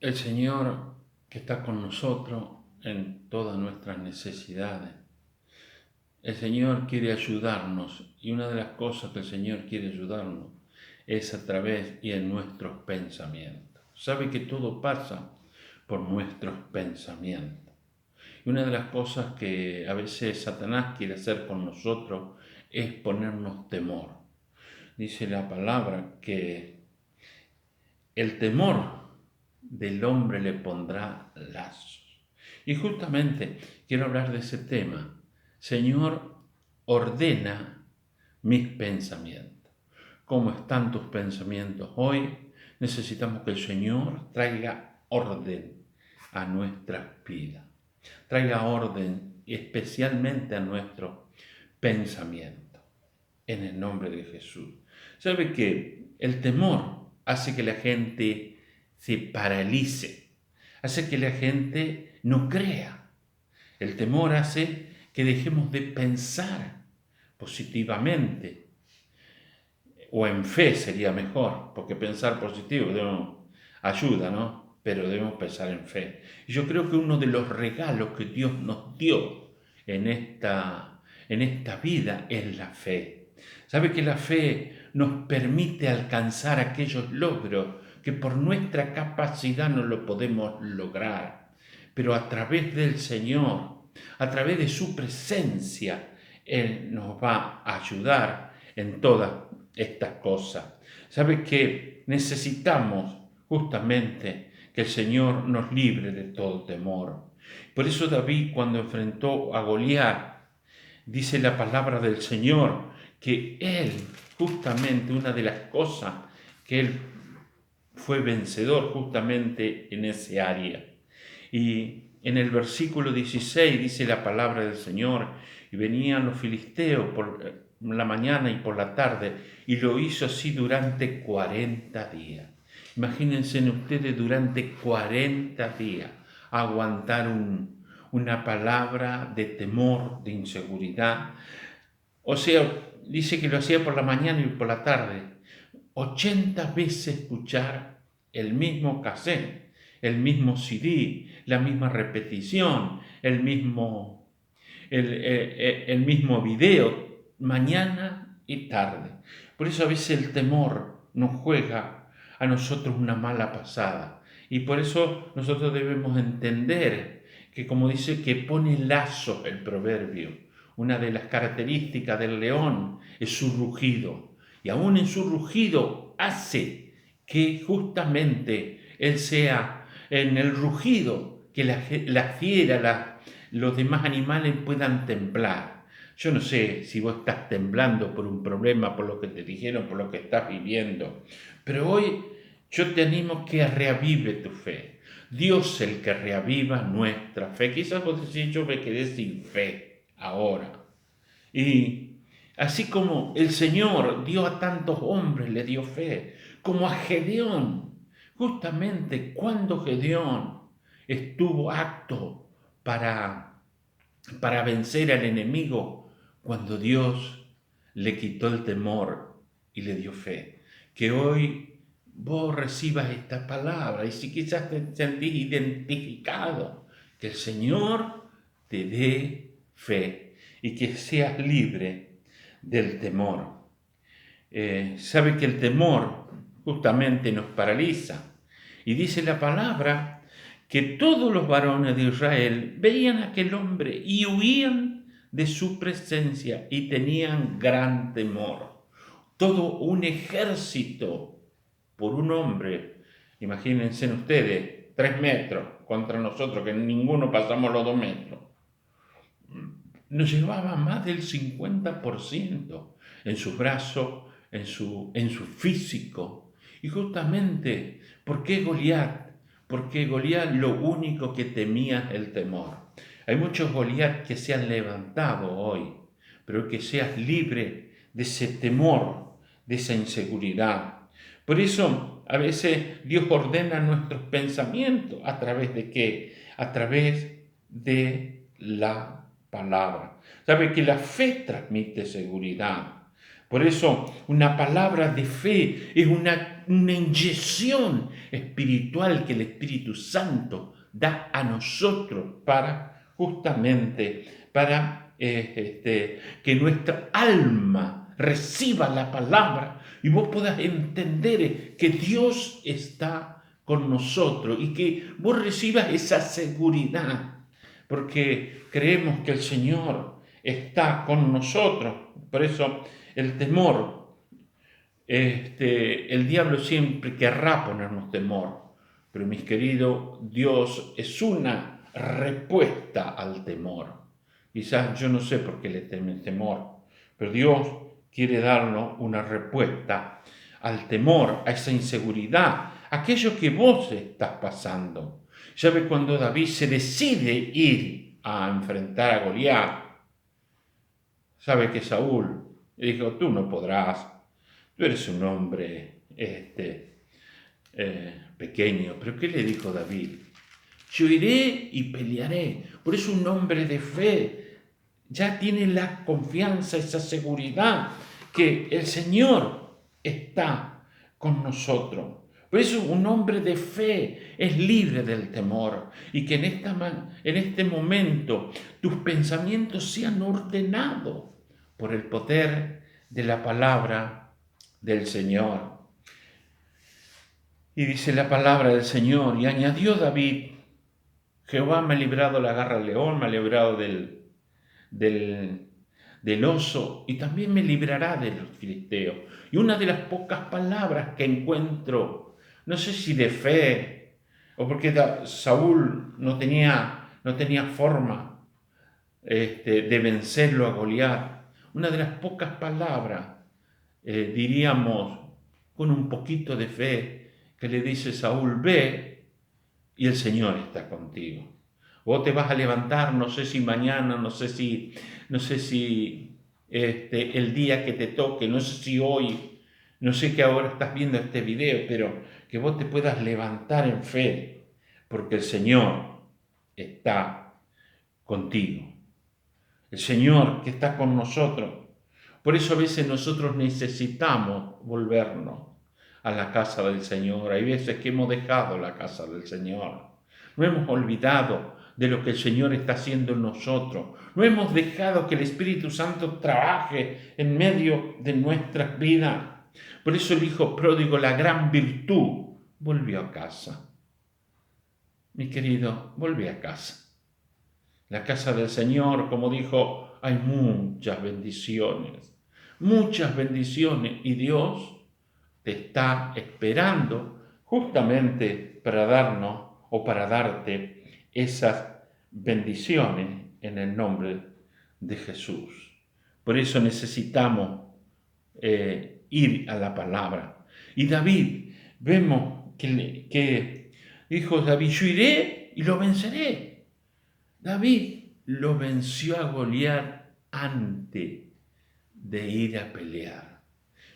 El Señor que está con nosotros en todas nuestras necesidades. El Señor quiere ayudarnos y una de las cosas que el Señor quiere ayudarnos es a través y en nuestros pensamientos. Sabe que todo pasa por nuestros pensamientos. Y una de las cosas que a veces Satanás quiere hacer con nosotros es ponernos temor. Dice la palabra que el temor del hombre le pondrá lazos. Y justamente quiero hablar de ese tema. Señor, ordena mis pensamientos. ¿Cómo están tus pensamientos hoy? Necesitamos que el Señor traiga orden a nuestras vidas. Traiga orden especialmente a nuestro pensamiento. En el nombre de Jesús. ¿Sabe que el temor hace que la gente se paralice? Hace que la gente no crea. El temor hace que dejemos de pensar positivamente, o en fe sería mejor, porque pensar positivo ayuda, ¿no? Pero debemos pensar en fe. Y yo creo que uno de los regalos que Dios nos dio en esta vida es la fe. ¿Sabe que la fe nos permite alcanzar aquellos logros que por nuestra capacidad no lo podemos lograr? Pero a través del Señor, a través de su presencia, Él nos va a ayudar en todas estas cosas. ¿Sabe que necesitamos justamente que el Señor nos libre de todo temor? Por eso David, cuando enfrentó a Goliat, dice la palabra del Señor que él, justamente una de las cosas que él fue vencedor justamente en ese área. Y en el versículo 16 dice la palabra del Señor, y venían los filisteos por la mañana y por la tarde, y lo hizo así durante 40 días. Imagínense ustedes durante 40 días aguantar una palabra de temor, de inseguridad. O sea, dice que lo hacía por la mañana y por la tarde. 80 veces escuchar el mismo cassette, el mismo CD, la misma repetición, el mismo video, mañana y tarde. Por eso a veces el temor nos juega a nosotros una mala pasada. Y por eso nosotros debemos entender que, como dice, que pone lazo el proverbio. Una de las características del león es su rugido. Y aún en su rugido hace que justamente él sea en el rugido que la fiera, los demás animales puedan temblar. Yo no sé si vos estás temblando por un problema, por lo que te dijeron, por lo que estás viviendo, pero hoy yo te animo que reavive tu fe. Dios es el que reaviva nuestra fe. Quizás vos decís, yo me quedé sin fe ahora. Y así como el Señor dio a tantos hombres, le dio fe, como a Gedeón, justamente cuando Gedeón estuvo apto para vencer al enemigo, cuando Dios le quitó el temor y le dio fe. Que hoy vos recibas esta palabra y si quizás te sentís identificado, que el Señor te dé fe y que seas libre del temor. Sabe que el temor justamente nos paraliza. Y dice la palabra que todos los varones de Israel veían a aquel hombre y huían de su presencia y tenían gran temor. Todo un ejército por un hombre. Imagínense ustedes, 3 metros contra nosotros, que ninguno pasamos los 2 metros. Nos llevaba más del 50% en sus brazos, en su físico. Y justamente, ¿por qué Goliat? Porque Goliat lo único que temía es el temor. Hay muchos Goliat que se han levantado hoy, pero que seas libre de ese temor, de esa inseguridad. Por eso, a veces Dios ordena nuestros pensamientos. ¿A través de qué? A través de la palabra. Sabe que la fe transmite seguridad. Por eso una palabra de fe es una inyección espiritual que el Espíritu Santo da a nosotros para justamente, para que nuestra alma reciba la palabra y vos puedas entender que Dios está con nosotros y que vos recibas esa seguridad, porque creemos que el Señor está con nosotros. Por eso el temor, el diablo siempre querrá ponernos temor, pero mis queridos, Dios es una respuesta al temor. Quizás yo no sé por qué le temen temor, pero Dios quiere darnos una respuesta al temor, a esa inseguridad, aquello que vos estás pasando. ¿Sabe cuando David se decide ir a enfrentar a Goliat? Sabe que Saúl le dijo, tú no podrás, tú eres un hombre pequeño. ¿Pero qué le dijo David? Yo iré y pelearé. Por eso un hombre de fe ya tiene la confianza, esa seguridad que el Señor está con nosotros. Por eso un hombre de fe es libre del temor y que en este momento tus pensamientos sean ordenados por el poder de la palabra del Señor. Y dice la palabra del Señor, y añadió David, Jehová me ha librado de la garra del león, me ha librado del oso, y también me librará de los filisteos. Y una de las pocas palabras que encuentro, no sé si de fe, o porque Saúl no tenía forma de vencerlo a Goliat, una de las pocas palabras, diríamos, con un poquito de fe, que le dice Saúl, ve y el Señor está contigo. Vos te vas a levantar, no sé si mañana, no sé si el día que te toque, no sé si hoy, no sé qué ahora estás viendo este video, pero que vos te puedas levantar en fe, porque el Señor está contigo. El Señor que está con nosotros. Por eso a veces nosotros necesitamos volvernos a la casa del Señor. Hay veces que hemos dejado la casa del Señor. No hemos olvidado de lo que el Señor está haciendo en nosotros. No hemos dejado que el Espíritu Santo trabaje en medio de nuestras vidas. Por eso el Hijo pródigo, la gran virtud, volvió a casa. Mi querido, volví a casa. La casa del Señor, como dijo, hay muchas bendiciones y Dios te está esperando justamente para darnos o para darte esas bendiciones en el nombre de Jesús. Por eso necesitamos ir a la palabra. Y David, vemos que dijo David, yo iré y lo venceré. David lo venció a Goliat antes de ir a pelear.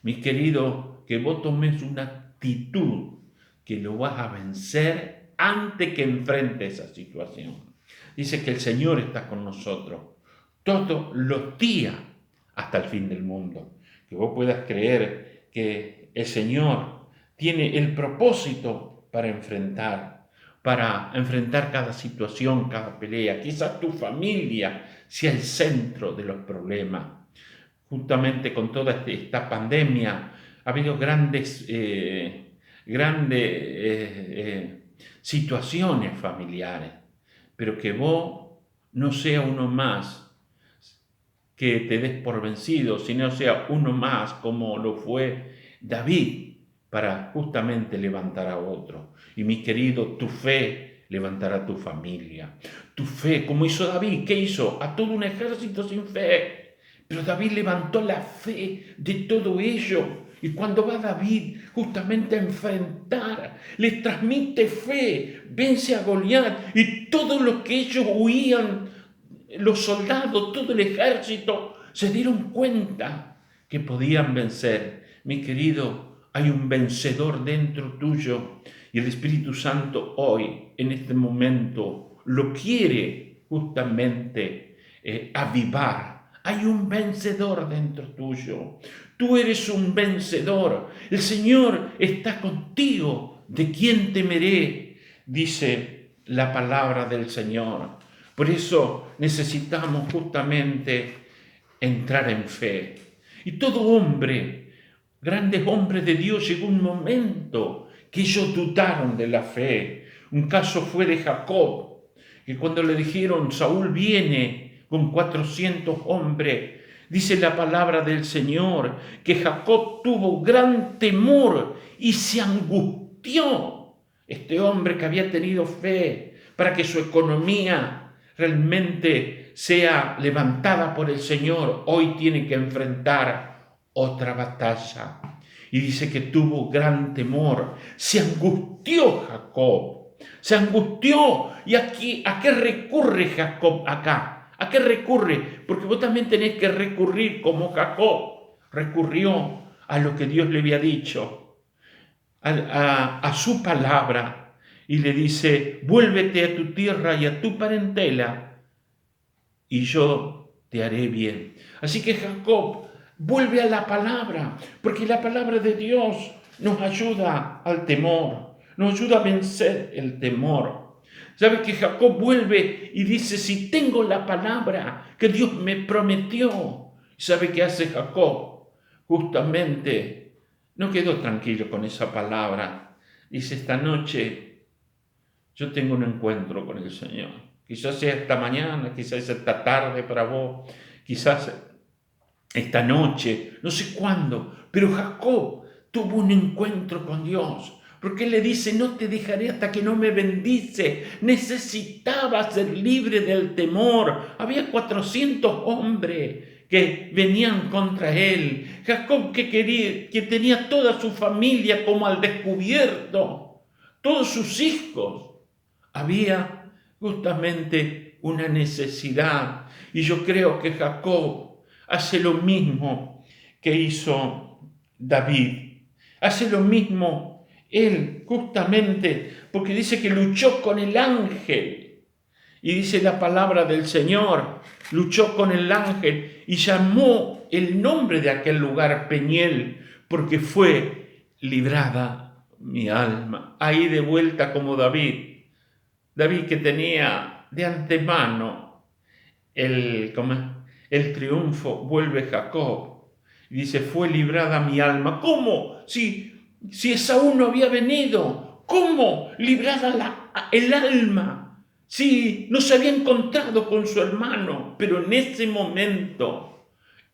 Mi querido, que vos tomes una actitud que lo vas a vencer antes que enfrente esa situación. Dice que el Señor está con nosotros todos los días hasta el fin del mundo. Que vos puedas creer que el Señor tiene el propósito para enfrentar cada situación, cada pelea. Quizás tu familia sea el centro de los problemas. Justamente con toda esta pandemia ha habido grandes situaciones familiares, pero que vos no sea uno más que te des por vencido, sino sea uno más como lo fue David para justamente levantar a otro. Y mi querido, tu fe levantará a tu familia. Tu fe, como hizo David, ¿qué hizo? A todo un ejército sin fe. Pero David levantó la fe de todo ello. Y cuando va David justamente a enfrentar, les transmite fe, vence a Goliat y todos los que ellos huían, los soldados, todo el ejército, se dieron cuenta que podían vencer. Mi querido, hay un vencedor dentro tuyo y el Espíritu Santo hoy, en este momento, lo quiere justamente avivar. Hay un vencedor dentro tuyo. Tú eres un vencedor. El Señor está contigo. ¿De quién temeré?, dice la palabra del Señor. Por eso necesitamos justamente entrar en fe. Y todo hombre, grandes hombres de Dios, llegó un momento que ellos dudaron de la fe. Un caso fue de Jacob, que cuando le dijeron, Saúl viene con 400 hombres, dice la palabra del Señor, que Jacob tuvo gran temor y se angustió. Este hombre que había tenido fe para que su economía realmente sea levantada por el Señor, hoy tiene que enfrentar otra batalla. Y dice que tuvo gran temor, se angustió Jacob, se angustió. ¿Y aquí a qué recurre Jacob acá? ¿A qué recurre? Porque vos también tenés que recurrir como Jacob recurrió a lo que Dios le había dicho, a su palabra, y le dice, vuélvete a tu tierra y a tu parentela, y yo te haré bien. Así que Jacob vuelve a la palabra, porque la palabra de Dios nos ayuda al temor, nos ayuda a vencer el temor. ¿Sabe que Jacob vuelve y dice, si tengo la palabra que Dios me prometió? ¿Sabe qué hace Jacob? Justamente no quedó tranquilo con esa palabra. Dice, esta noche yo tengo un encuentro con el Señor. Quizás sea esta mañana, quizás esta tarde para vos, quizás esta noche, no sé cuándo, pero Jacob tuvo un encuentro con Dios, porque él le dice, no te dejaré hasta que no me bendice. Necesitaba ser libre del temor. Había 400 hombres que venían contra él. Jacob que tenía toda su familia como al descubierto, todos sus hijos. Había justamente una necesidad, y yo creo que Jacob hace lo mismo que hizo David. Hace lo mismo él, justamente, porque dice que luchó con el ángel. Y dice la palabra del Señor, luchó con el ángel y llamó el nombre de aquel lugar Peniel, porque fue librada mi alma. Ahí de vuelta como David que tenía de antemano el triunfo, vuelve Jacob y dice, fue librada mi alma. ¿Cómo? Si Esaú no había venido, ¿cómo librada el alma? Si no se había encontrado con su hermano, pero en ese momento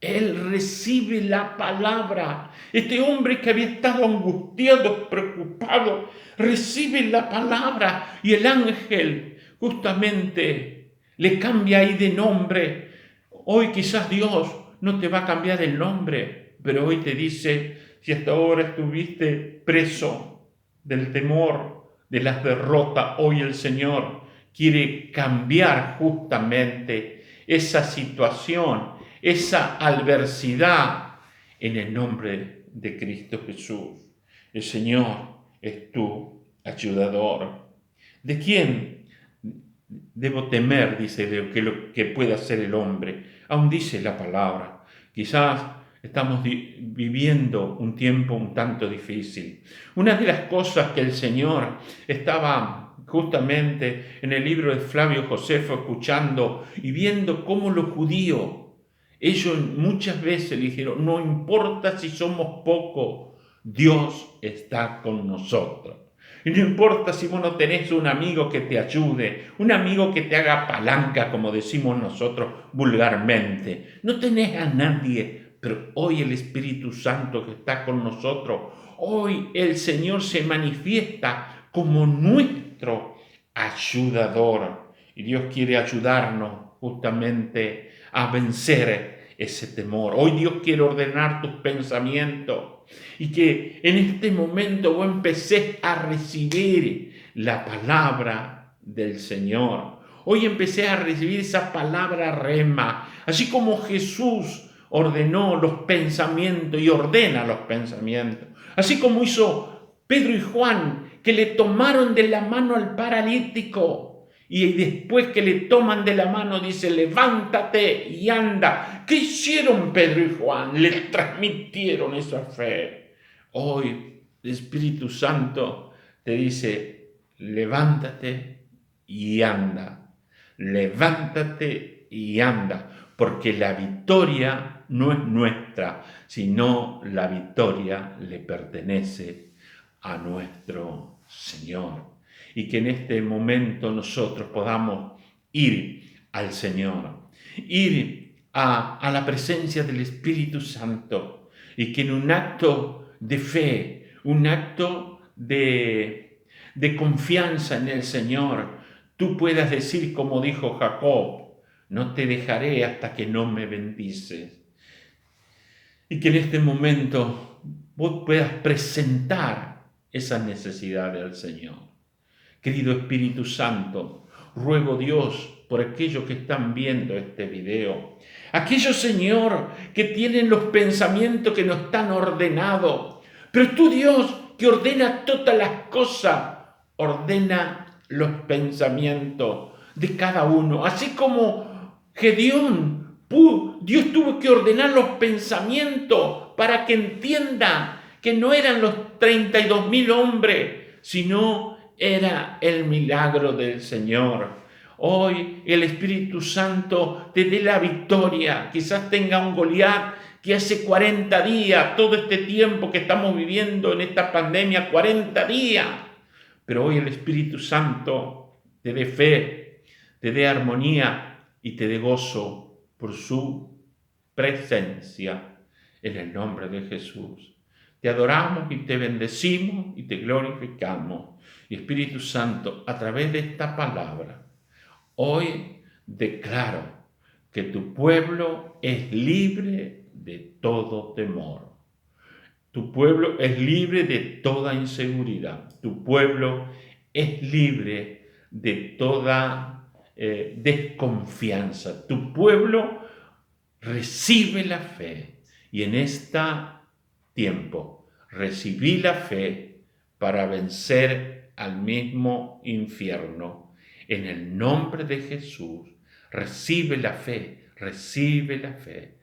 él recibe la palabra. Este hombre que había estado angustiado, preocupado, recibe la palabra y el ángel justamente le cambia ahí de nombre. Hoy quizás Dios no te va a cambiar el nombre, pero hoy te dice, si hasta ahora estuviste preso del temor, de las derrotas, hoy el Señor quiere cambiar justamente esa situación, esa adversidad, en el nombre de Cristo Jesús. El Señor es tu ayudador. ¿De quién debo temer? Dice lo que puede hacer el hombre. Aún dice la palabra. Quizás estamos viviendo un tiempo un tanto difícil. Una de las cosas que el Señor estaba justamente en el libro de Flavio Josefo escuchando y viendo cómo los judíos, ellos muchas veces le dijeron, no importa si somos pocos, Dios está con nosotros. Y no importa si vos no tenés un amigo que te ayude, un amigo que te haga palanca, como decimos nosotros vulgarmente. No tenés a nadie, pero hoy el Espíritu Santo que está con nosotros, hoy el Señor se manifiesta como nuestro ayudador. Y Dios quiere ayudarnos justamente a vencer ese temor. Hoy Dios quiere ordenar tus pensamientos y que en este momento vos empecés a recibir la palabra del Señor. Hoy empecé a recibir esa palabra rema, así como Jesús ordenó los pensamientos y ordena los pensamientos, así como hizo Pedro y Juan, que le tomaron de la mano al paralítico Y después que le toman de la mano, dice, levántate y anda. ¿Qué hicieron Pedro y Juan? Le transmitieron esa fe. Hoy el Espíritu Santo te dice, levántate y anda. Levántate y anda. Porque la victoria no es nuestra, sino la victoria le pertenece a nuestro Señor. Y que en este momento nosotros podamos ir al Señor, ir a la presencia del Espíritu Santo, y que en un acto de fe, un acto de confianza en el Señor, tú puedas decir como dijo Jacob, no te dejaré hasta que no me bendices. Y que en este momento vos puedas presentar esas necesidades al Señor. Querido Espíritu Santo, ruego Dios por aquellos que están viendo este video, aquellos, Señor, que tienen los pensamientos que no están ordenados, pero tú, Dios, que ordena todas las cosas, ordena los pensamientos de cada uno, así como Gedeón, Dios tuvo que ordenar los pensamientos para que entienda que no eran los 32.000 hombres, sino era el milagro del Señor. Hoy el Espíritu Santo te dé la victoria. Quizás tenga un Goliat que hace 40 días, todo este tiempo que estamos viviendo en esta pandemia, 40 días. Pero hoy el Espíritu Santo te dé fe, te dé armonía y te dé gozo por su presencia. En el nombre de Jesús. Te adoramos y te bendecimos y te glorificamos. Y Espíritu Santo, a través de esta palabra, hoy declaro que tu pueblo es libre de todo temor. Tu pueblo es libre de toda inseguridad. Tu pueblo es libre de toda desconfianza. Tu pueblo recibe la fe. Y en este tiempo recibí la fe para vencer al mismo infierno. En el nombre de Jesús, recibe la fe, recibe la fe.